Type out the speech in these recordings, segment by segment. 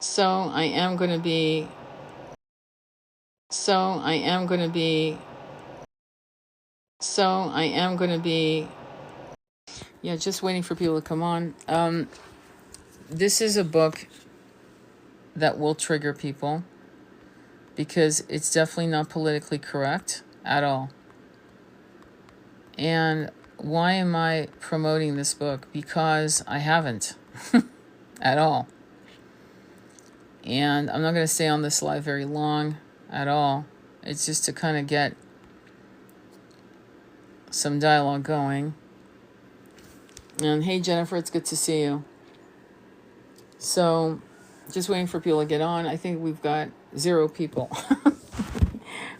So I am going to be, so I am going to be, so I am going to be, yeah, just waiting for people to come on. This is a book that will trigger people because it's definitely not politically correct at all. And why am I promoting this book? Because I haven't at all. And I'm not going to stay on this live very long at all. It's just to kind of get some dialogue going. And hey, Jennifer, it's good to see you. So, just waiting for people to get on. I think we've got 0 people.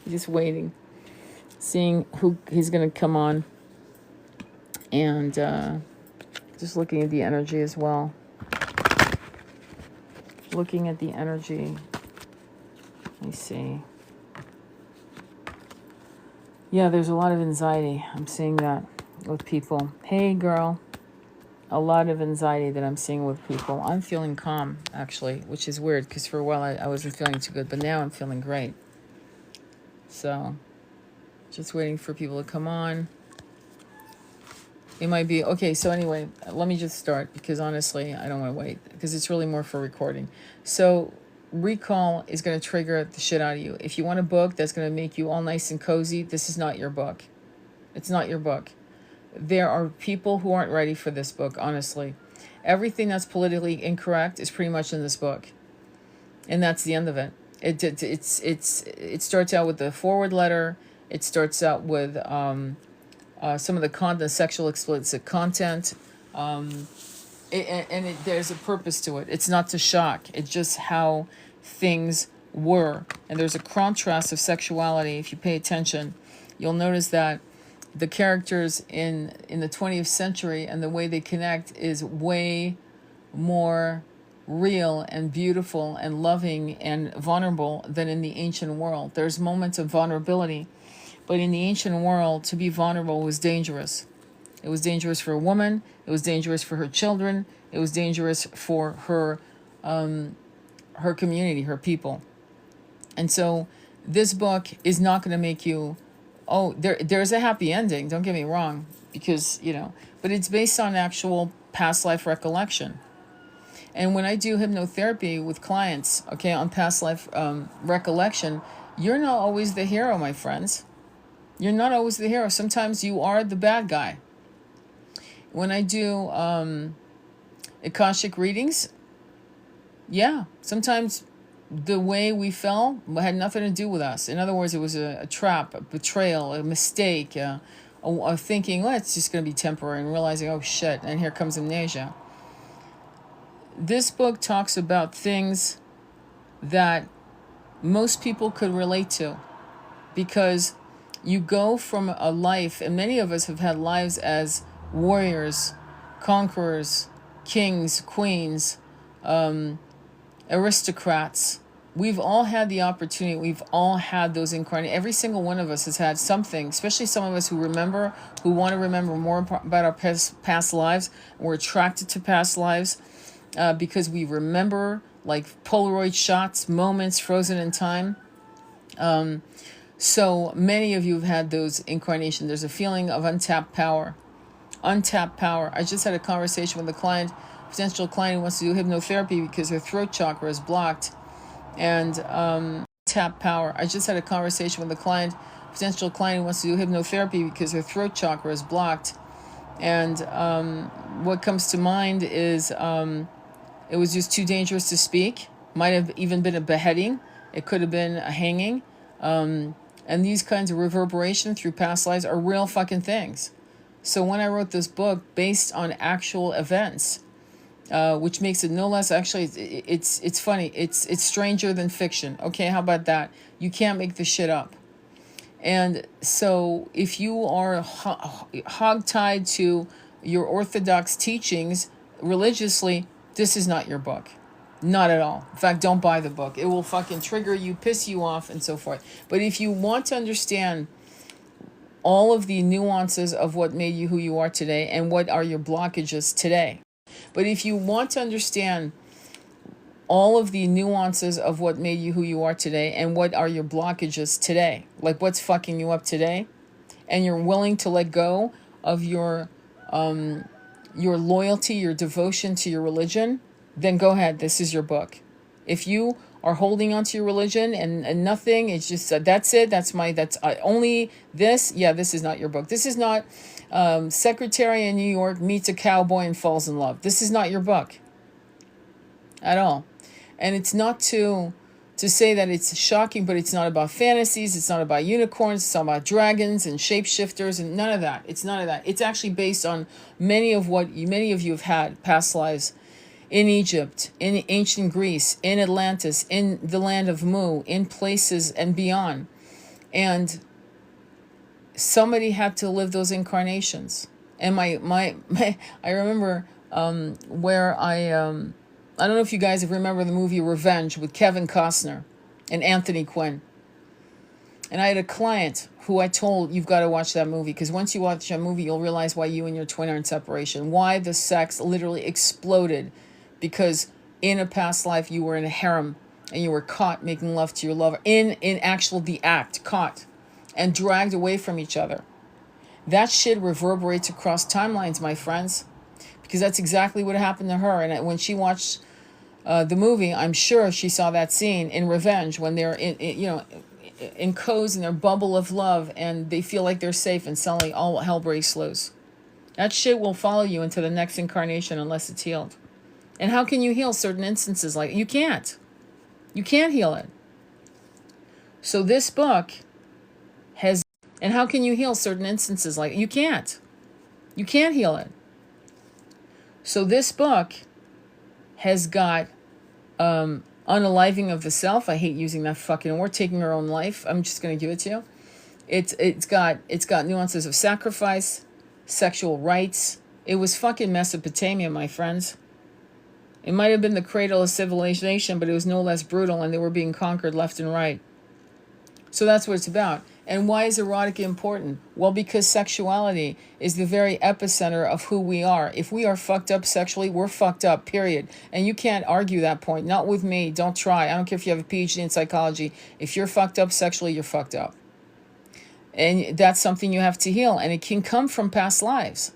Just waiting. Seeing who he's going to come on. And just looking at the energy as well. Looking at the energy. Let me see. Yeah, there's a lot of anxiety. I'm seeing that with people. Hey, girl. A lot of anxiety that I'm seeing with people. I'm feeling calm, actually, which is weird because for a while I wasn't feeling too good, but now I'm feeling great. So, just waiting for people to come on. It might be, okay, so anyway, let me just start because honestly, I don't want to wait because it's really more for recording. So, recall is going to trigger the shit out of you. If you want a book that's going to make you all nice and cozy, this is not your book. It's not your book. There are people who aren't ready for this book, honestly. Everything that's politically incorrect is pretty much in this book. And that's the end of it. It starts out with the forward letter. It starts out with some of the sexual explicit content. There's a purpose to it. It's not to shock. It's just how things were. And there's a contrast of sexuality. If you pay attention, you'll notice that the characters in the 20th century and the way they connect is way more real and beautiful and loving and vulnerable than in the ancient world. There's moments of vulnerability, but in the ancient world, to be vulnerable was dangerous. It was dangerous for a woman. It was dangerous for her children. It was dangerous for her community, her people. And so this book is not going to make you, oh, there's a happy ending, don't get me wrong, because, but it's based on actual past life recollection. And when I do hypnotherapy with clients, okay, on past life recollection, you're not always the hero, my friends. You're not always the hero. Sometimes you are the bad guy. When I do Akashic readings, yeah, sometimes the way we fell had nothing to do with us. In other words, it was a trap, a betrayal, a mistake, a thinking, well, it's just going to be temporary, and realizing, oh shit, and here comes amnesia. This book talks about things that most people could relate to, because you go from a life, and many of us have had lives as warriors, conquerors, kings, queens, aristocrats. We've all had the opportunity. We've all had those incarnations. Every single one of us has had something, especially some of us who want to remember more about our past lives. We're attracted to past lives because we remember, like Polaroid shots, moments frozen in time. So many of you have had those incarnations. There's a feeling of untapped power. Untapped power. I just had a conversation with a potential client who wants to do hypnotherapy because her throat chakra is blocked. And tap power. I just had a conversation with a potential client who wants to do hypnotherapy because her throat chakra is blocked. And what comes to mind is it was just too dangerous to speak. Might have even been a beheading. It could have been a hanging. And these kinds of reverberation through past lives are real fucking things. So when I wrote this book based on actual events, which makes it no less, actually, it's funny. It's stranger than fiction. Okay, how about that? You can't make this shit up. And so if you are hogtied to your orthodox teachings religiously, this is not your book. Not at all. In fact, don't buy the book. It will fucking trigger you, piss you off, and so forth. But if you want to understand all of the nuances of what made you who you are today and what are your blockages today, but if you want to understand all of the nuances of what made you who you are today, and what are your blockages today, like what's fucking you up today, and you're willing to let go of your loyalty, your devotion to your religion, then go ahead. This is your book. If you are holding on to your religion and nothing, it's just that's it. That's only this. Yeah, this is not your book. This is not Secretary in New York meets a cowboy and falls in love. This is not your book at all. And it's not to say that it's shocking, but it's not about fantasies. It's not about unicorns. It's not about dragons and shapeshifters and none of that. It's none of that. It's actually based on many of you have had past lives in Egypt, in ancient Greece, in Atlantis, in the land of Mu, in places and beyond. And somebody had to live those incarnations. And I remember where I don't know if you guys remember the movie Revenge with Kevin Costner and Anthony Quinn. And I had a client who I told, you've got to watch that movie, because once you watch that movie, you'll realize why you and your twin are in separation. Why the sex literally exploded. Because in a past life, you were in a harem and you were caught making love to your lover. In the act, caught and dragged away from each other. That shit reverberates across timelines, my friends. Because that's exactly what happened to her. And when she watched the movie, I'm sure she saw that scene in Revenge when they're enclosed in their bubble of love and they feel like they're safe, and suddenly all hell breaks loose. That shit will follow you into the next incarnation unless it's healed. And how can you heal certain instances like you can't? You can't heal it. So this book has, and how can you heal certain instances like you can't? You can't heal it. So this book has got unaliving of the self. I hate using that fucking word. Taking our own life. I'm just going to give it to you. It's got nuances of sacrifice, sexual rites. It was fucking Mesopotamia, my friends. It might have been the cradle of civilization, but it was no less brutal, and they were being conquered left and right. So that's what it's about. And why is erotic important? Well, because sexuality is the very epicenter of who we are. If we are fucked up sexually, we're fucked up, period. And you can't argue that point. Not with me. Don't try. I don't care if you have a PhD in psychology. If you're fucked up sexually, you're fucked up. And that's something you have to heal. And it can come from past lives.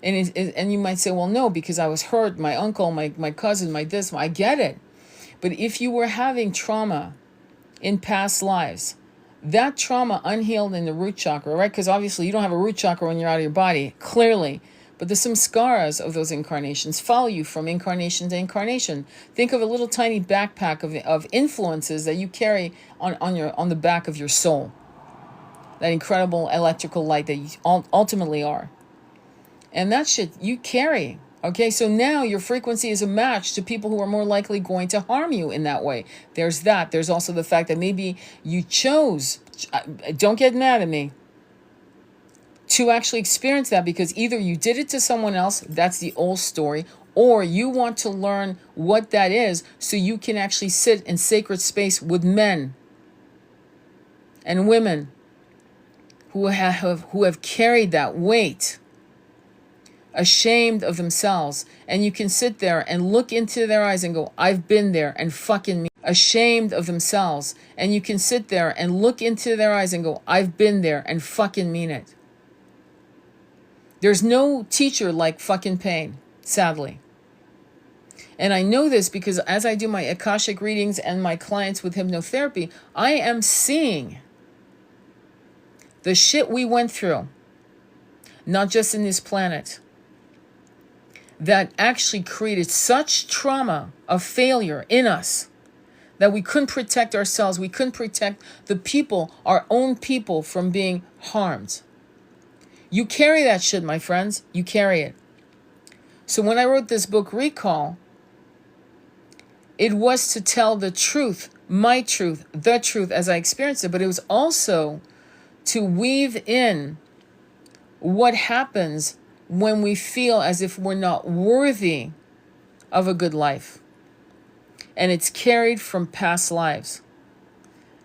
And you might say, well, no, because I was hurt. My uncle, my cousin, my this. I get it. But if you were having trauma in past lives, that trauma unhealed in the root chakra, right? Because obviously you don't have a root chakra when you're out of your body, clearly. But the samskaras of those incarnations follow you from incarnation to incarnation. Think of a little tiny backpack of influences that you carry on the back of your soul. That incredible electrical light that you ultimately are. And that shit you carry. Okay, so now your frequency is a match to people who are more likely going to harm you in that way. There's that. There's also the fact that maybe you chose, don't get mad at me, to actually experience that because either you did it to someone else, that's the old story, or you want to learn what that is so you can actually sit in sacred space with men and women who have carried that weight, ashamed of themselves, and you can sit there and look into their eyes and go, I've been there and fucking me. Ashamed of themselves, and you can sit there and look into their eyes and go, I've been there and fucking mean it. There's no teacher like fucking pain, sadly. And I know this because as I do my Akashic readings and my clients with hypnotherapy, I am seeing the shit we went through, not just in this planet, that actually created such trauma of failure in us that we couldn't protect ourselves. We couldn't protect the people, our own people, from being harmed. You carry that shit, my friends. You carry it. So when I wrote this book, Recall, it was to tell the truth, my truth, the truth as I experienced it, but it was also to weave in what happens when we feel as if we're not worthy of a good life. And it's carried from past lives.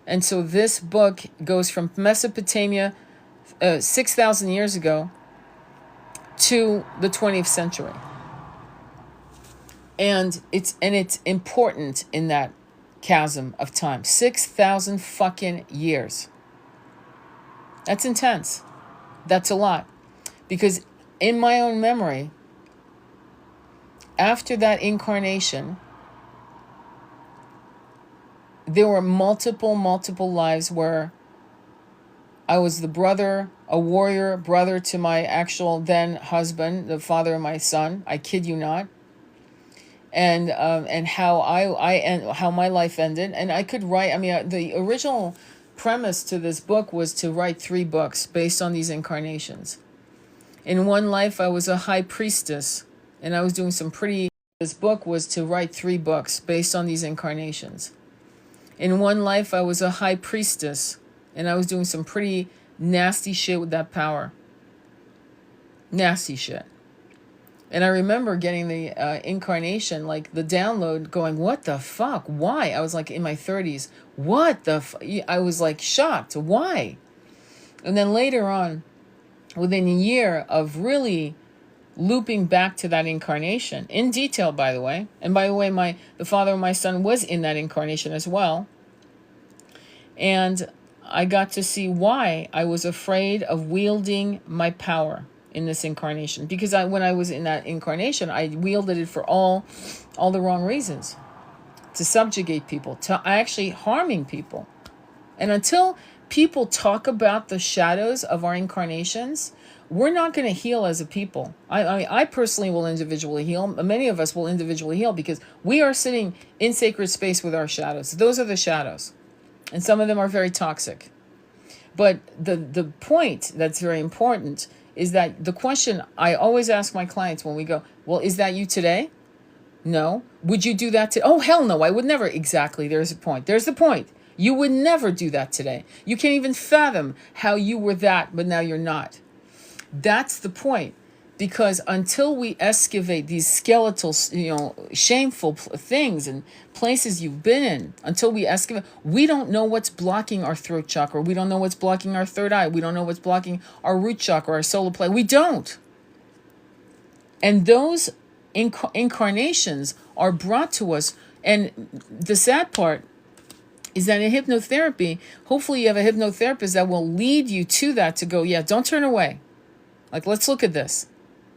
And so this book goes from Mesopotamia 6,000 years ago to the 20th century. And it's important in that chasm of time. 6,000 fucking years. That's intense. That's a lot. Because in my own memory, after that incarnation, there were multiple lives where I was the brother, a warrior brother to my actual then husband, the father of my son. I kid you not. And how how my life ended. And I could write. I mean, the original premise to this book was to write 3 books based on these incarnations. In one life, I was a high priestess, and I was doing some pretty. This book was to write 3 books based on these incarnations. In one life, I was a high priestess, and I was doing some pretty nasty shit with that power. Nasty shit. And I remember getting the incarnation, like the download, going, what the fuck? Why? I was like in my 30s. What the I was like shocked. Why? And then later on, within a year of really looping back to that incarnation, in detail, by the way. And by the way, the father of my son was in that incarnation as well. And I got to see why I was afraid of wielding my power in this incarnation. Because when I was in that incarnation, I wielded it for all the wrong reasons. To subjugate people, to actually harming people. And until people talk about the shadows of our incarnations, we're not going to heal as a people. I personally will individually heal. Many of us will individually heal because we are sitting in sacred space with our shadows. Those are the shadows. And some of them are very toxic. But the point that's very important is that the question I always ask my clients when we go, well, is that you today? No. Would you do that today? Oh, hell no, I would never. Exactly. There's a point. There's the point. You would never do that today. You can't even fathom how you were that, but now you're not. That's the point. Because until we excavate these skeletal, shameful things and places you've been in, until we excavate, we don't know what's blocking our throat chakra. We don't know what's blocking our third eye. We don't know what's blocking our root chakra, our solar plexus. We don't. And those incarnations are brought to us. And the sad part is that in hypnotherapy, hopefully you have a hypnotherapist that will lead you to that, to go, yeah, don't turn away. Like, let's look at this.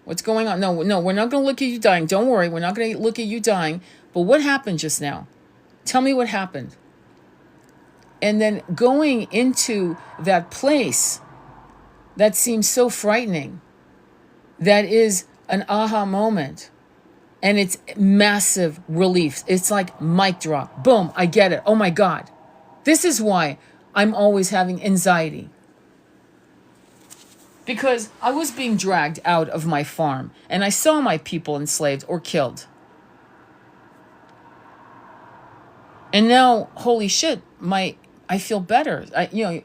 What's going on? No, we're not going to look at you dying. Don't worry. We're not going to look at you dying. But what happened just now? Tell me what happened. And then going into that place that seems so frightening, that is an aha moment. And it's massive relief. It's like mic drop. Boom, I get it. Oh my God. This is why I'm always having anxiety. Because I was being dragged out of my farm and I saw my people enslaved or killed. And now, holy shit, I feel better.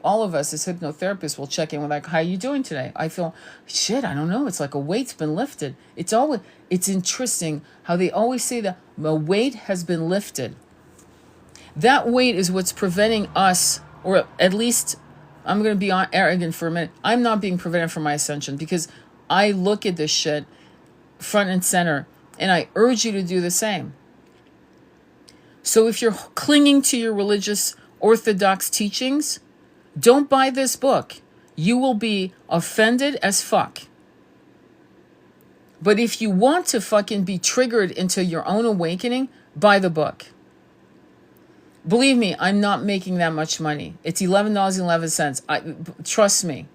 All of us as hypnotherapists will check in with like, how are you doing today? I feel, shit, I don't know. It's like a weight's been lifted. It's interesting how they always say that a weight has been lifted. That weight is what's preventing us, or at least I'm going to be arrogant for a minute. I'm not being prevented from my ascension because I look at this shit front and center and I urge you to do the same. So if you're clinging to your religious orthodox teachings, don't buy this book. You will be offended as fuck. But if you want to fucking be triggered into your own awakening, buy the book. Believe me, I'm not making that much money. It's $11.11. Trust me.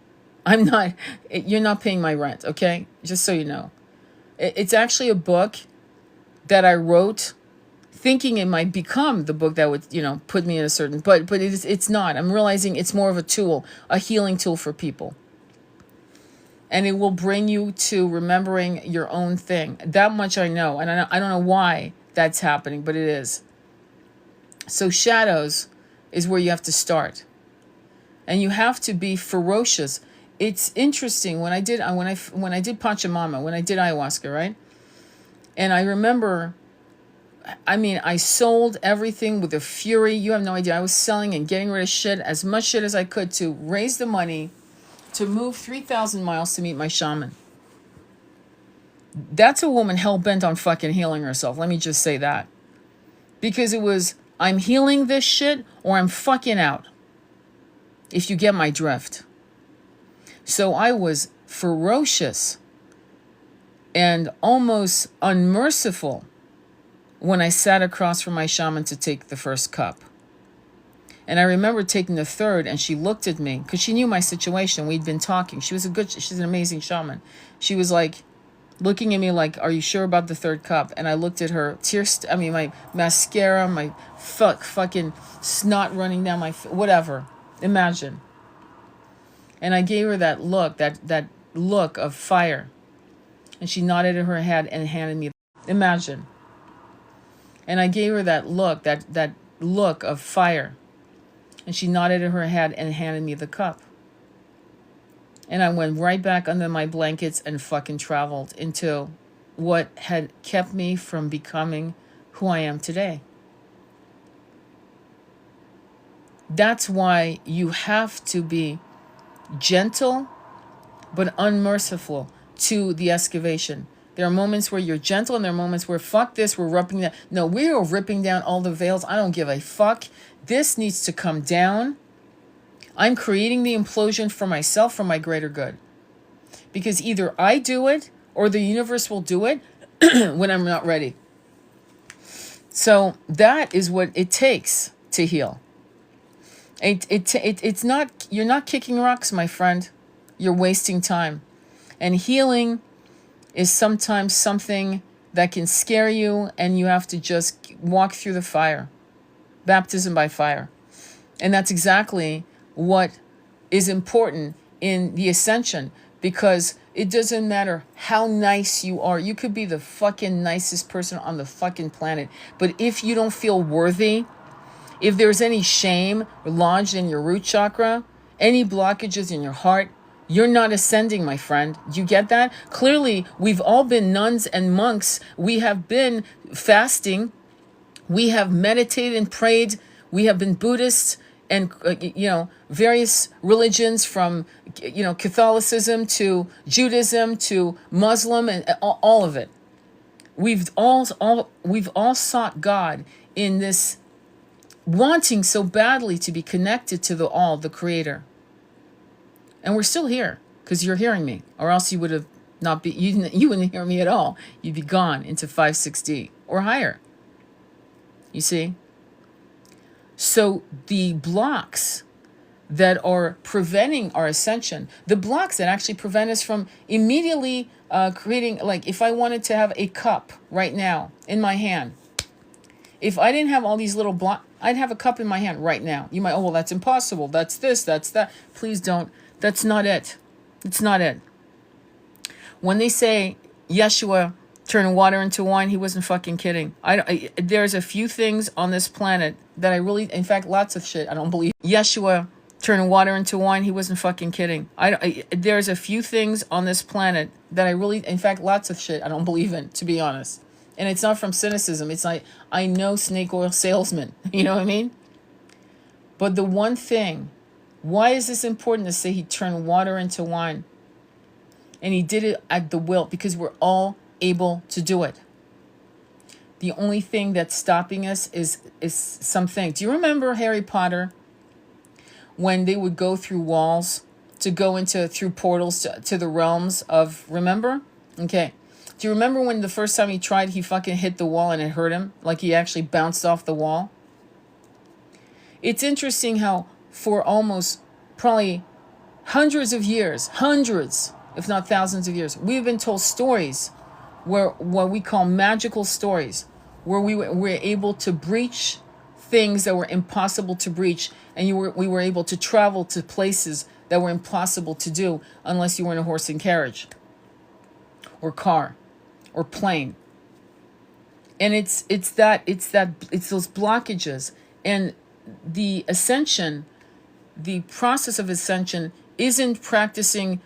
You're not paying my rent, okay? Just so you know. It's actually a book that I wrote thinking it might become the book that would, put me in a certain, but it's not. I'm realizing it's more of a tool, a healing tool for people. And it will bring you to remembering your own thing. That much I know. And I don't know why that's happening, but it is. So shadows is where you have to start. And you have to be ferocious. It's interesting when I did Pachamama, when I did ayahuasca, right? And I remember, I sold everything with a fury. You have no idea. I was selling and getting rid of shit, as much shit as I could, to raise the money to move 3,000 miles to meet my shaman. That's a woman hell-bent on fucking healing herself. Let me just say that. Because it was, I'm healing this shit or I'm fucking out. If you get my drift. So I was ferocious and almost unmerciful when I sat across from my shaman to take the first cup. And I remember taking the third, and she looked at me because she knew my situation. We'd been talking. She's an amazing shaman. She was like looking at me like, are you sure about the third cup? And I looked at her, my mascara, my fucking snot running down my, whatever. Imagine. And I gave her that look, that look of fire. And she nodded her head and handed me, imagine. And I gave her that look, that look of fire. And she nodded her head and handed me the cup. And I went right back under my blankets and fucking traveled into what had kept me from becoming who I am today. That's why you have to be gentle but unmerciful to the excavation. There are moments where you're gentle and there are moments where fuck this, we're ripping down. No, we are ripping down all the veils. I don't give a fuck. This needs to come down. I'm creating the implosion for myself, for my greater good. Because either I do it or the universe will do it when I'm not ready. So that is what it takes to heal. It's not, you're not kicking rocks, my friend. You're wasting time. And healing is sometimes something that can scare you and you have to just walk through the fire. Baptism by fire. And that's exactly what is important in the ascension, because it doesn't matter how nice you are. You could be the fucking nicest person on the fucking planet. But if you don't feel worthy, if there's any shame lodged in your root chakra, any blockages in your heart, you're not ascending, my friend. Do you get that? Clearly, we've all been nuns and monks. We have been fasting. We have meditated and prayed. We have been Buddhists and, various religions from, Catholicism to Judaism to Muslim and all of it. We've all sought God in this wanting so badly to be connected to the Creator. And we're still here because you're hearing me, or else you would have not be, you wouldn't hear me at all. You'd be gone into 5-6D or higher. You see? So the blocks that are preventing our ascension, the blocks that actually prevent us from immediately creating, like if I wanted to have a cup right now in my hand, if I didn't have all these little blocks, I'd have a cup in my hand right now. You might, oh, well, that's impossible. That's this, that's that. Please don't. That's not it. It's not it. When they say Yeshua turned water into wine, he wasn't fucking kidding. There's a few things on this planet that I really, in fact, lots of shit I don't believe. Yeshua turned water into wine, he wasn't fucking kidding. There's a few things on this planet that I really, in fact, lots of shit I don't believe in, to be honest. And it's not from cynicism. It's like, I know snake oil salesmen. You know what I mean? But the one thing, why is this important to say he turned water into wine? And he did it at the will, because we're all able to do it. The only thing that's stopping us is something. Do you remember Harry Potter? When they would go through walls to go through portals to the realms of, remember? Okay. Do you remember when the first time he tried, he fucking hit the wall and it hurt him? Like he actually bounced off the wall? It's interesting how for almost probably hundreds of years, hundreds, if not thousands of years, we've been told stories where what we call magical stories, where we were able to breach things that were impossible to breach, and we were able to travel to places that were impossible to do unless you were in a horse and carriage or car or plane. And it's those blockages. And the ascension, the process of ascension isn't practicing,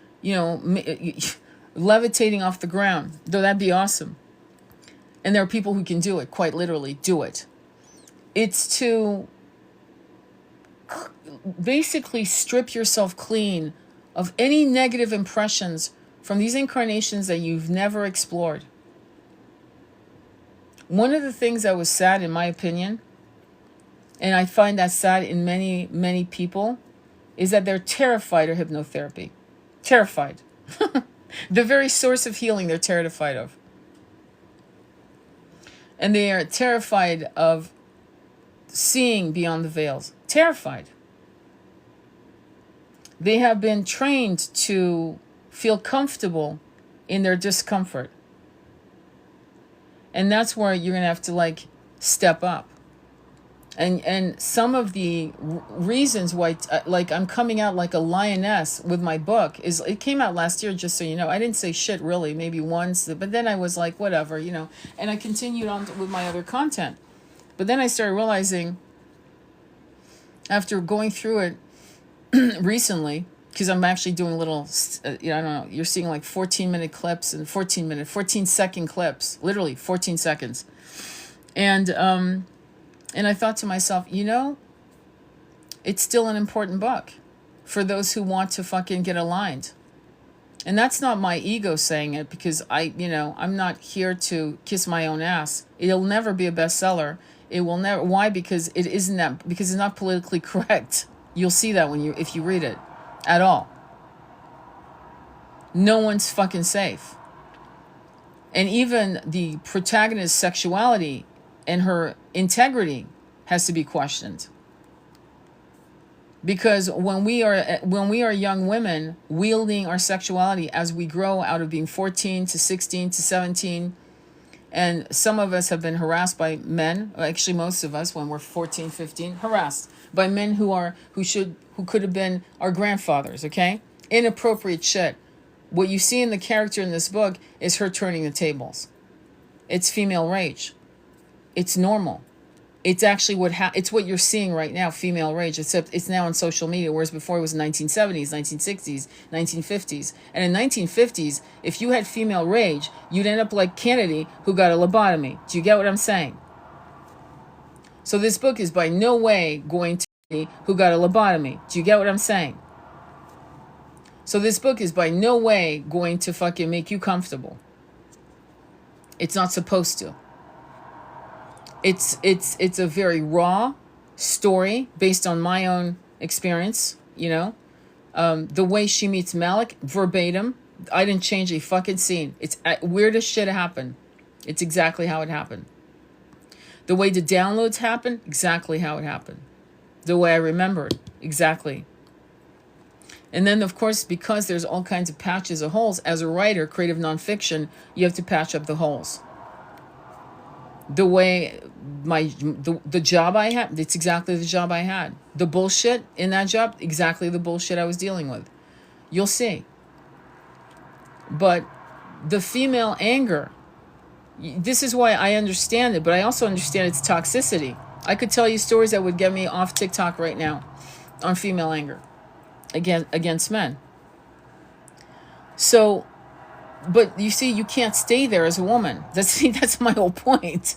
levitating off the ground, though that'd be awesome. And there are people who can do it, quite literally do it. It's to basically strip yourself clean of any negative impressions from these incarnations that you've never explored. One of the things that was sad, in my opinion, and I find that sad in many, many people, is that they're terrified of hypnotherapy. Terrified. The very source of healing they're terrified of. And they are terrified of seeing beyond the veils. Terrified. They have been trained to feel comfortable in their discomfort. And that's where you're going to have to like step up. And some of the reasons why, like, I'm coming out like a lioness with my book is, it came out last year, just so you know. I didn't say shit really, maybe once, but then I was like, whatever, you know, and I continued on with my other content. But then I started realizing, after going through it recently, because I'm actually doing little, I don't know, you're seeing like 14-minute clips and 14-second clips, literally 14 seconds. And I thought to myself, you know, it's still an important book for those who want to fucking get aligned. And that's not my ego saying it, because I'm not here to kiss my own ass. It'll never be a bestseller. It will never. Why? Because it isn't that, because it's not politically correct. You'll see that if you read it at all. No one's fucking safe. And even the protagonist's sexuality and her integrity has to be questioned. Because when we are young women wielding our sexuality as we grow out of being 14 to 16 to 17, and some of us have been harassed by men, actually most of us when we're 14, 15, harassed by men who could have been our grandfathers, okay? Inappropriate shit. What you see in the character in this book is her turning the tables. It's female rage. It's normal. It's actually it's what you're seeing right now, female rage, except it's now on social media, whereas before it was 1970s, 1960s, 1950s. And in 1950s, if you had female rage, you'd end up like Kennedy, who got a lobotomy. Do you get what I'm saying? So this book is by no way going to be who got a lobotomy. Do you get what I'm saying? So this book is by no way going to fucking make you comfortable. It's not supposed to. It's a very raw story based on my own experience, you know. The way she meets Malek, verbatim. I didn't change a fucking scene. It's weirdest shit happened. It's exactly how it happened. The way the downloads happened, exactly how it happened. The way I remembered, exactly. And then, of course, because there's all kinds of patches of holes, as a writer, creative nonfiction, you have to patch up the holes. The way the job I had, it's exactly the job I had. The bullshit in that job, exactly the bullshit I was dealing with. You'll see. But the female anger, this is why I understand it, but I also understand its toxicity. I could tell you stories that would get me off TikTok right now on female anger against men. So, but you see, you can't stay there as a woman. That's my whole point.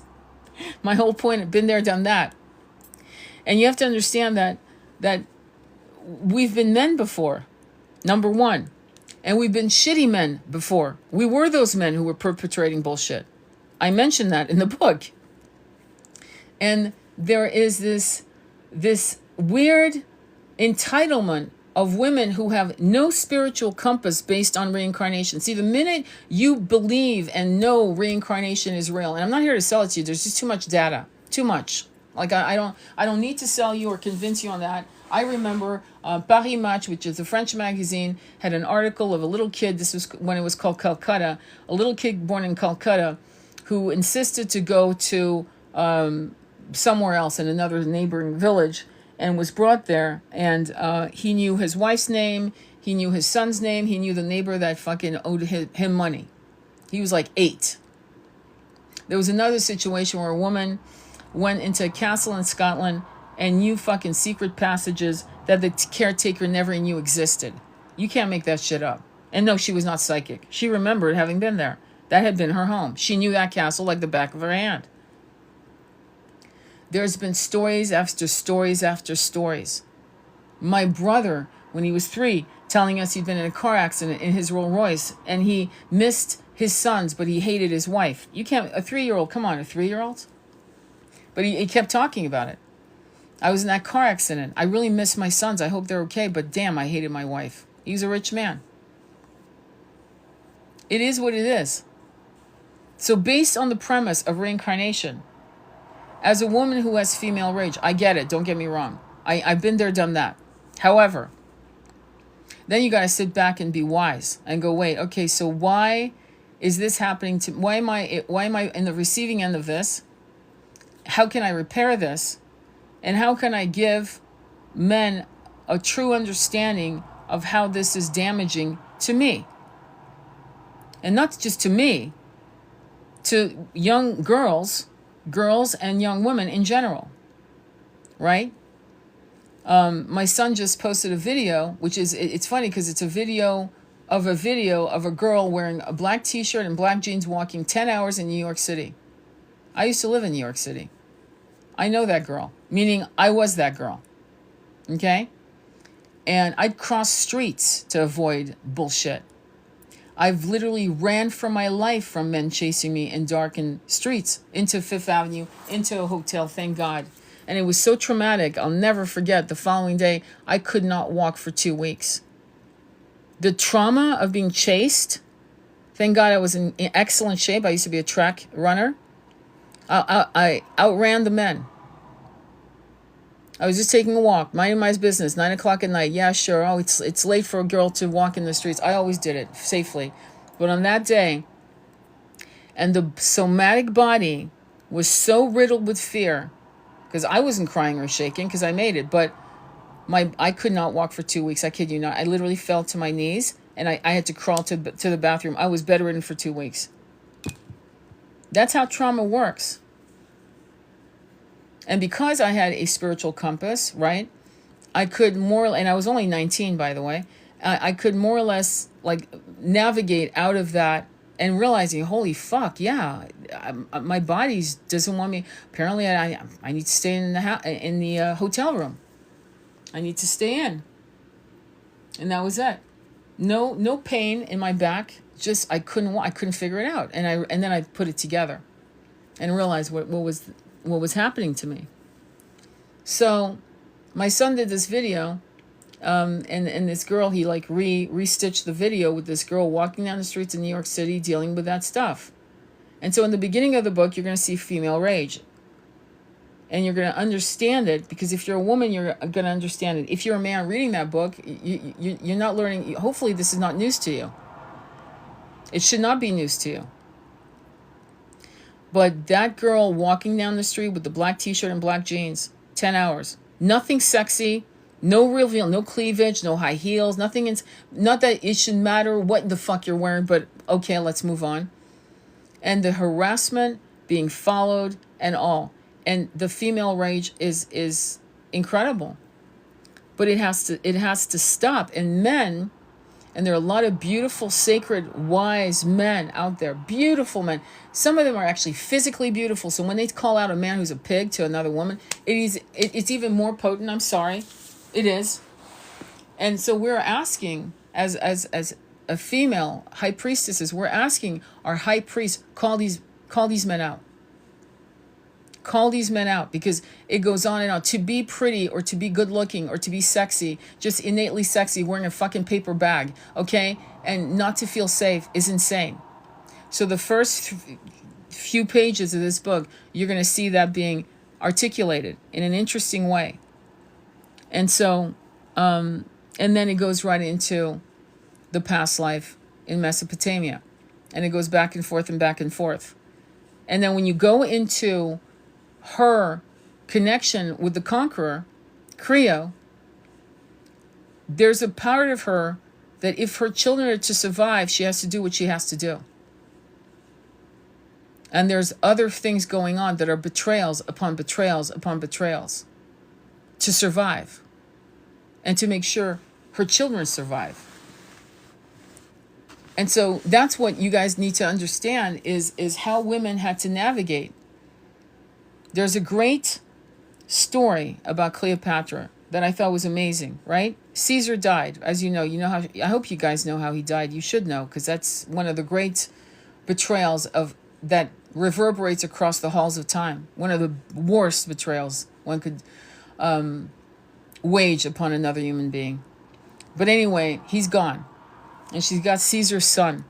My whole point, been there, done that. And you have to understand that we've been men before, number one. And we've been shitty men before. We were those men who were perpetrating bullshit. I mentioned that in the book. And there is this weird entitlement of women who have no spiritual compass based on reincarnation. See, the minute you believe and know reincarnation is real, and I'm not here to sell it to you, there's just too much data, too much. Like I don't need to sell you or convince you on that. I remember Paris Match, which is a French magazine, had an article of a little kid. This was when it was called Calcutta. A little kid born in Calcutta who insisted to go to somewhere else in another neighboring village, and was brought there, and he knew his wife's name, he knew his son's name, he knew the neighbor that fucking owed him money. He was like 8. There was another situation where a woman went into a castle in Scotland and knew fucking secret passages that the caretaker never knew existed. You can't make that shit up. And no, she was not psychic. She remembered having been there. That had been her home. She knew that castle like the back of her hand. There's been stories after stories after stories. My brother when he was 3, telling us he'd been in a car accident in his Rolls Royce and he missed his sons, but he hated his wife. You can't, a 3-year-old, come on, a 3-year-old? But he kept talking about it. I was in that car accident. I really miss my sons. I hope they're okay, but damn, I hated my wife. He was a rich man. It is what it is. So based on the premise of reincarnation, as a woman who has female rage, I get it, don't get me wrong. I've been there, done that. However, then you got to sit back and be wise and go, wait, okay, so why is this happening to, why am I in the receiving end of this? How can I repair this? And how can I give men a true understanding of how this is damaging to me? And not just to me, to young girls and young women in general, right? My son just posted a video, which is, it's funny because it's a video of a girl wearing a black t-shirt and black jeans walking 10 hours in New York City. I used to live in New York City. I know that girl, meaning I was that girl, okay? And I'd cross streets to avoid bullshit. I've literally ran for my life from men chasing me in darkened streets, into Fifth Avenue, into a hotel, thank God. And it was so traumatic, I'll never forget, the following day, I could not walk for 2 weeks. The trauma of being chased, thank God I was in excellent shape. I used to be a track runner. I outran the men. I was just taking a walk, minding my business, 9 o'clock at night. Yeah, sure. Oh, it's late for a girl to walk in the streets. I always did it safely. But on that day, and the somatic body was so riddled with fear, because I wasn't crying or shaking because I made it, but I could not walk for 2 weeks. I kid you not. I literally fell to my knees and I had to crawl to the bathroom. I was bedridden for 2 weeks. That's how trauma works. And because I had a spiritual compass, right, I could and I was only 19, by the way, I could more or less like navigate out of that and realizing, holy fuck, yeah, my body doesn't want me. Apparently, I need to stay in the hotel room. I need to stay in. And that was it. No pain in my back. Just I couldn't figure it out. And then I put it together and realized what was happening to me. So my son did this video, and this girl, he like restitched the video with this girl walking down the streets in New York City dealing with that stuff. And so in the beginning of the book, you're going to see female rage. And you're going to understand it, because if you're a woman, you're going to understand it. If you're a man reading that book, you're not learning. Hopefully this is not news to you. It should not be news to you. But that girl walking down the street with the black t-shirt and black jeans, 10 hours. Nothing sexy, no reveal, no cleavage, no high heels, nothing. Not that it should matter what the fuck you're wearing, but okay, let's move on. And the harassment, being followed and all. And the female rage is incredible. But it has to stop. And men, and there are a lot of beautiful, sacred, wise men out there. Beautiful men. Some of them are actually physically beautiful. So when they call out a man who's a pig to another woman, it's even more potent. I'm sorry. It is. And so we're asking, as a female high priestesses, we're asking our high priest, call these men out. Call these men out, because it goes on and on. To be pretty or to be good looking or to be sexy, just innately sexy, wearing a fucking paper bag, okay? And not to feel safe is insane. So the first few pages of this book, you're going to see that being articulated in an interesting way. And so, and then it goes right into the past life in Mesopotamia. And it goes back and forth and back and forth. And then when you go into her connection with the conqueror, Creo, there's a part of her that if her children are to survive, she has to do what she has to do. And there's other things going on that are betrayals upon betrayals upon betrayals to survive and to make sure her children survive. And so that's what you guys need to understand is how women had to navigate. There's a great story about Cleopatra that I thought was amazing, right? Caesar died, as you know. You know how, I hope you guys know how he died. You should know, because that's one of the great betrayals of that reverberates across the halls of time. One of the worst betrayals one could wage upon another human being. But anyway, he's gone. And she's got Caesar's son.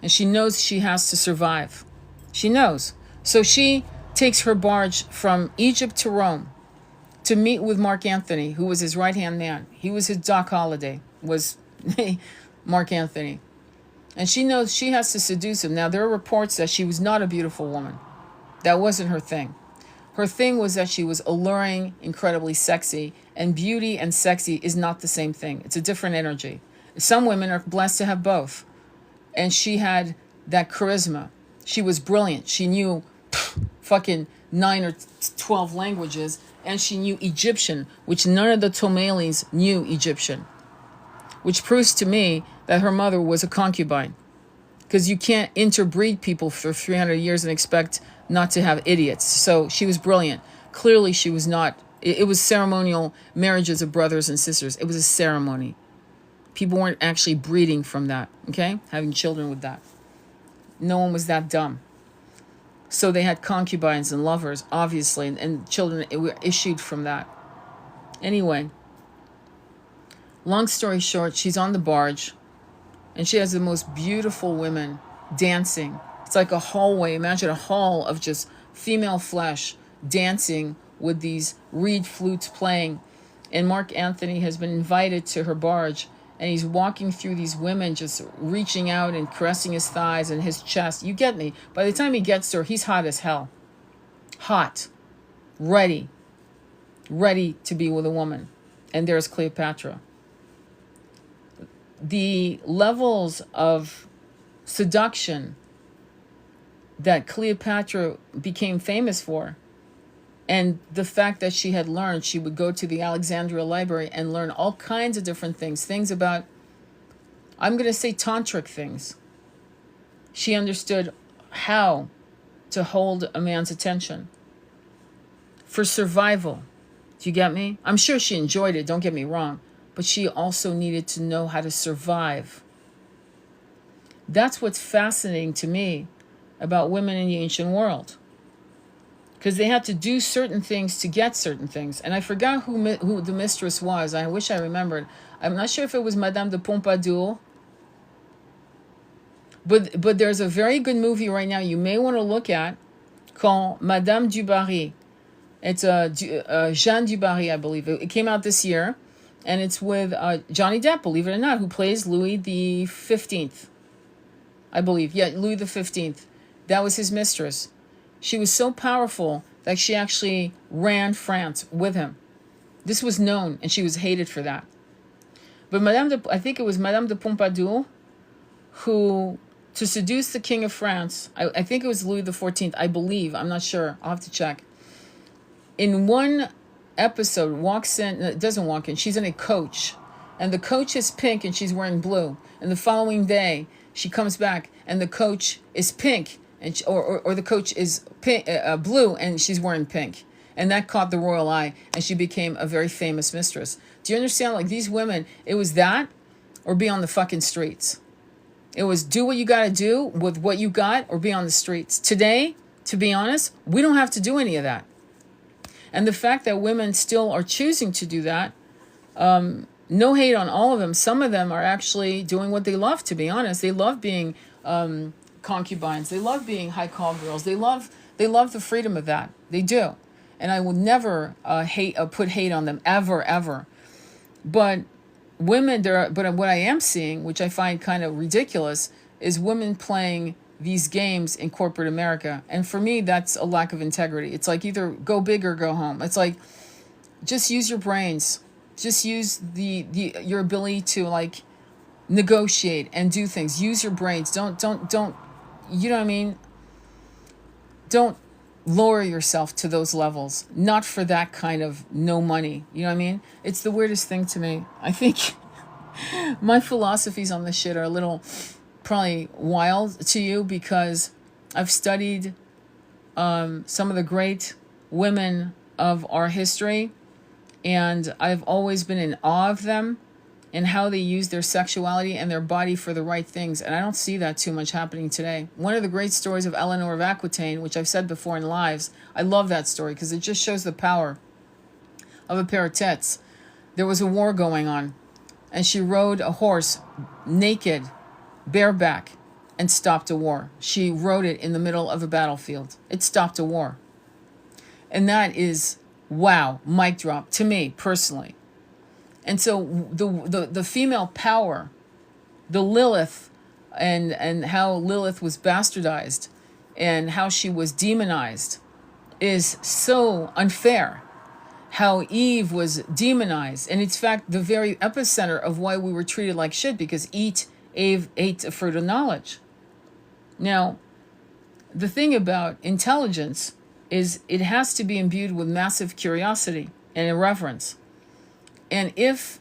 And she knows she has to survive. She knows. So she takes her barge from Egypt to Rome to meet with Mark Antony, who was his right-hand man. He was his Doc Holliday, was Mark Antony. And she knows she has to seduce him. Now, there are reports that she was not a beautiful woman. That wasn't her thing. Her thing was that she was alluring, incredibly sexy, and beauty and sexy is not the same thing. It's a different energy. Some women are blessed to have both. And she had that charisma. She was brilliant. She knew fucking 9 or 12 languages, and she knew Egyptian, which none of the Ptolemies knew Egyptian, which proves to me that her mother was a concubine, because you can't interbreed people for 300 years and expect not to have idiots. So she was brilliant. Clearly she was not. It was ceremonial marriages of brothers and sisters. It was a ceremony. People weren't actually breeding from that, okay? Having children with that. No one was that dumb. So they had concubines and lovers, obviously, and children were issued from that. Anyway, long story short, she's on the barge, and she has the most beautiful women dancing. It's like a hallway. Imagine a hall of just female flesh dancing with these reed flutes playing. And Mark Antony has been invited to her barge, and he's walking through these women, just reaching out and caressing his thighs and his chest. You get me? By the time he gets to her, he's hot as hell. Hot. Ready to be with a woman. And there's Cleopatra. The levels of seduction that Cleopatra became famous for, and the fact that she had learned, she would go to the Alexandria Library and learn all kinds of different things about, I'm going to say tantric things. She understood how to hold a man's attention for survival. Do you get me? I'm sure she enjoyed it, don't get me wrong, but she also needed to know how to survive. That's what's fascinating to me about women in the ancient world. Because they had to do certain things to get certain things. And I forgot who the mistress was. I wish I remembered. I'm not sure if it was Madame de Pompadour. But there's a very good movie right now you may want to look at called Madame du Barry. It's Jeanne du Barry, I believe. It came out this year. And it's with Johnny Depp, believe it or not, who plays Louis the 15th. I believe. Yeah, Louis the 15th. That was his mistress. She was so powerful that she actually ran France with him. This was known, and she was hated for that. But I think it was Madame de Pompadour, who, to seduce the King of France, I think it was Louis the 14th, I believe, I'm not sure, I'll have to check. In one episode, doesn't walk in, she's in a coach, and the coach is pink and she's wearing blue. And the following day, she comes back and the coach is pink, and or the coach is pink, blue, and she's wearing pink. And that caught the royal eye, and she became a very famous mistress. Do you understand? Like, these women, it was that or be on the fucking streets. It was do what you got to do with what you got or be on the streets. Today, to be honest, we don't have to do any of that. And the fact that women still are choosing to do that, no hate on all of them. Some of them are actually doing what they love, to be honest. They love being concubines. They love being high call girls. They love the freedom of that. They do. And I will never put hate on them, ever. But women, but what I am seeing, which I find kind of ridiculous, is women playing these games in corporate America. And for me, that's a lack of integrity. It's like either go big or go home. It's like, just use your brains. Just use your ability to, like, negotiate and do things. Use your brains. Don't, you know what I mean? Don't lower yourself to those levels. Not for that kind of no money. You know what I mean? It's the weirdest thing to me. I think my philosophies on this shit are a little probably wild to you, because I've studied some of the great women of our history, And I've always been in awe of them and how they use their sexuality and their body for the right things. And I don't see that too much happening today. One of the great stories of Eleanor of Aquitaine, which I've said before in lives, I love that story because it just shows the power of a pair of tits. There was a war going on, and she rode a horse naked, bareback, and stopped a war. She rode it in the middle of a battlefield. It stopped a war. And that is, wow, mic drop to me personally. And so the female power, the Lilith, and how Lilith was bastardized and how she was demonized is so unfair. How Eve was demonized. And it's in fact the very epicenter of why we were treated like shit, because Eve ate a fruit of knowledge. Now, the thing about intelligence is it has to be imbued with massive curiosity and irreverence. And if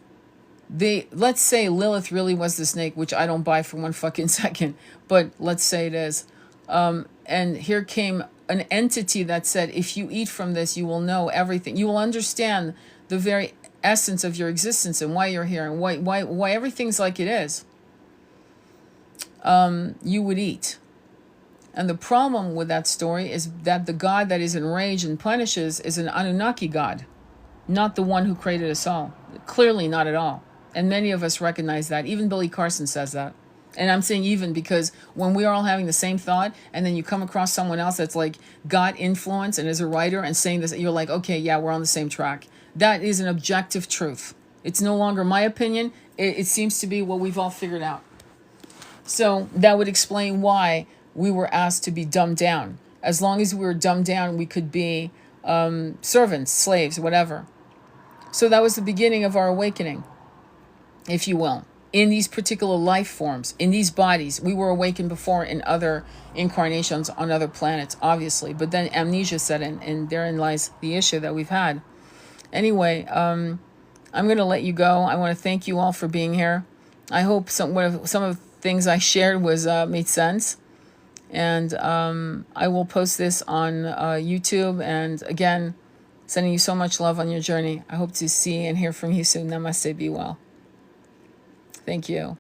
let's say Lilith really was the snake, which I don't buy for one fucking second, but let's say it is. And here came an entity that said, if you eat from this, you will know everything. You will understand the very essence of your existence and why you're here and why everything's like it is. You would eat. And the problem with that story is that the God that is enraged and punishes is an Anunnaki God, not the one who created us all. Clearly not at all. And many of us recognize that. Even Billy Carson says that. And I'm saying even because when we are all having the same thought and then you come across someone else that's like got influence and is a writer and saying this, you're like, okay, yeah, we're on the same track. That is an objective truth. It's no longer my opinion. It seems to be what we've all figured out. So that would explain why we were asked to be dumbed down. As long as we were dumbed down, we could be servants, slaves, whatever. So that was the beginning of our awakening, if you will. In these particular life forms, in these bodies. We were awakened before in other incarnations on other planets, obviously. But then amnesia set in, and therein lies the issue that we've had. Anyway, I'm going to let you go. I want to thank you all for being here. I hope some of the things I shared was made sense. And I will post this on YouTube. And again, sending you so much love on your journey. I hope to see and hear from you soon. Namaste. Be well. Thank you.